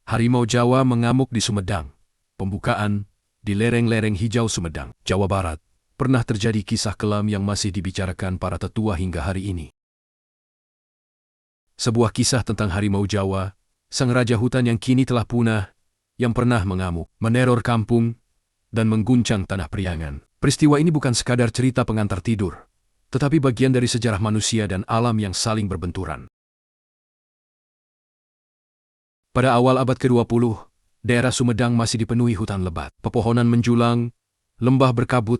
Harimau Jawa mengamuk di Sumedang. Pembukaan di lereng-lereng hijau Sumedang, Jawa Barat. Pernah terjadi kisah kelam yang masih dibicarakan para tetua hingga hari ini. Sebuah kisah tentang harimau Jawa, sang raja hutan yang kini telah punah, yang pernah mengamuk, meneror kampung, dan mengguncang tanah Priangan. Peristiwa ini bukan sekadar cerita pengantar tidur, tetapi bagian dari sejarah manusia dan alam yang saling berbenturan. Pada awal abad ke-20, daerah Sumedang masih dipenuhi hutan lebat. Pepohonan menjulang, lembah berkabut,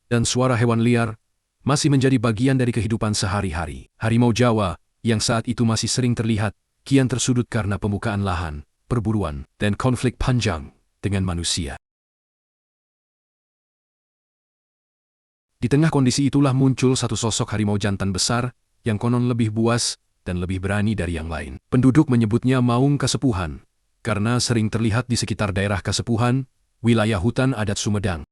dan suara hewan liar masih menjadi bagian dari kehidupan sehari-hari. Harimau Jawa, yang saat itu masih sering terlihat, kian tersudut karena pembukaan lahan, perburuan, dan konflik panjang dengan manusia. Di tengah kondisi itulah muncul satu sosok harimau jantan besar yang konon lebih buas dan lebih berani dari yang lain. Penduduk menyebutnya Maung Kasepuhan, karena sering terlihat di sekitar daerah Kasepuhan, wilayah hutan adat Sumedang.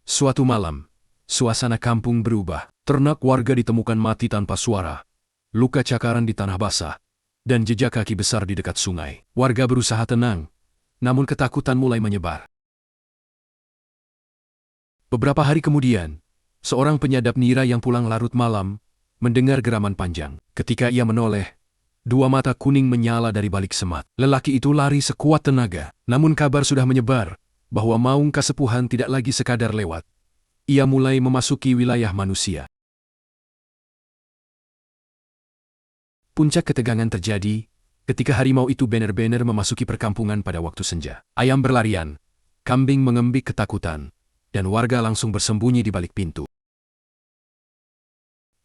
Suatu malam, suasana kampung berubah. Ternak warga ditemukan mati tanpa suara, luka cakaran di tanah basah, dan jejak kaki besar di dekat sungai. Warga berusaha tenang, namun ketakutan mulai menyebar. Beberapa hari kemudian, seorang penyadap nira yang pulang larut malam mendengar geraman panjang. Ketika ia menoleh, dua mata kuning menyala dari balik semat. Lelaki itu lari sekuat tenaga, namun kabar sudah menyebar bahwa Maung Kasepuhan tidak lagi sekadar lewat. Ia mulai memasuki wilayah manusia. Puncak ketegangan terjadi ketika harimau itu benar-benar memasuki perkampungan pada waktu senja. Ayam berlarian, kambing mengembik ketakutan, dan warga langsung bersembunyi di balik pintu.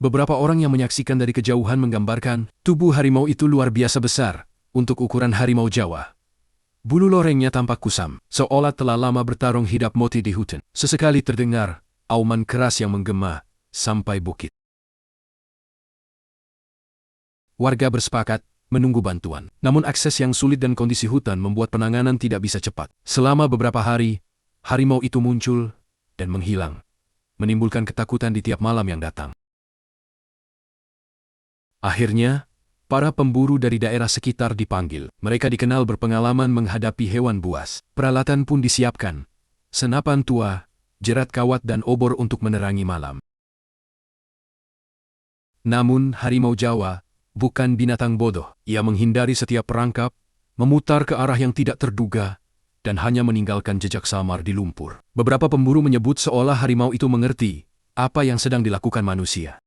Beberapa orang yang menyaksikan dari kejauhan menggambarkan tubuh harimau itu luar biasa besar untuk ukuran harimau Jawa. Bulu lorengnya tampak kusam, seolah telah lama bertarung hidup mati di hutan. Sesekali terdengar auman keras yang menggema sampai bukit. Warga bersepakat menunggu bantuan. Namun akses yang sulit dan kondisi hutan membuat penanganan tidak bisa cepat. Selama beberapa hari, harimau itu muncul dan menghilang, menimbulkan ketakutan di tiap malam yang datang. Akhirnya, para pemburu dari daerah sekitar dipanggil. Mereka dikenal berpengalaman menghadapi hewan buas. Peralatan pun disiapkan. Senapan tua, jerat kawat dan obor untuk menerangi malam. Namun harimau Jawa bukan binatang bodoh. Ia menghindari setiap perangkap, memutar ke arah yang tidak terduga, dan hanya meninggalkan jejak samar di lumpur. Beberapa pemburu menyebut seolah harimau itu mengerti apa yang sedang dilakukan manusia.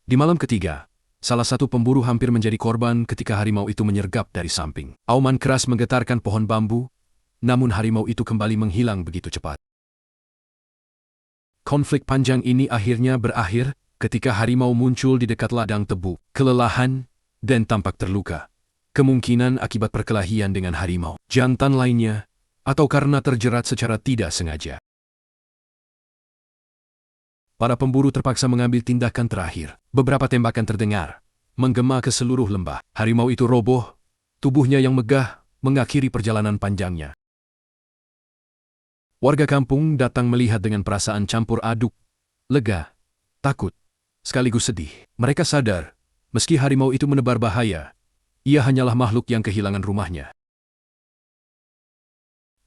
Di malam ketiga, salah satu pemburu hampir menjadi korban ketika harimau itu menyergap dari samping. Auman keras menggetarkan pohon bambu, namun harimau itu kembali menghilang begitu cepat. Konflik panjang ini akhirnya berakhir ketika harimau muncul di dekat ladang tebu. Kelelahan dan tampak terluka. Kemungkinan akibat perkelahian dengan harimau jantan lainnya, atau karena terjerat secara tidak sengaja. Para pemburu terpaksa mengambil tindakan terakhir. Beberapa tembakan terdengar, menggema ke seluruh lembah. Harimau itu roboh, tubuhnya yang megah mengakhiri perjalanan panjangnya. Warga kampung datang melihat dengan perasaan campur aduk, lega, takut, sekaligus sedih. Mereka sadar, meski harimau itu menebar bahaya, ia hanyalah makhluk yang kehilangan rumahnya.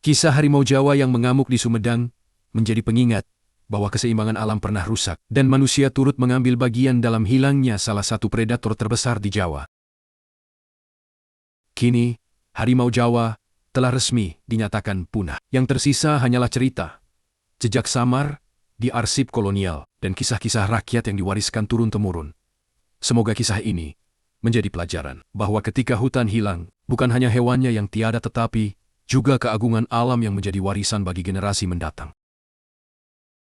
Kisah harimau Jawa yang mengamuk di Sumedang menjadi pengingat bahwa keseimbangan alam pernah rusak dan manusia turut mengambil bagian dalam hilangnya salah satu predator terbesar di Jawa. Kini, harimau Jawa telah resmi dinyatakan punah. Yang tersisa hanyalah cerita, jejak samar di arsip kolonial, dan kisah-kisah rakyat yang diwariskan turun-temurun. Semoga kisah ini menjadi pelajaran bahwa ketika hutan hilang, bukan hanya hewannya yang tiada tetapi juga keagungan alam yang menjadi warisan bagi generasi mendatang.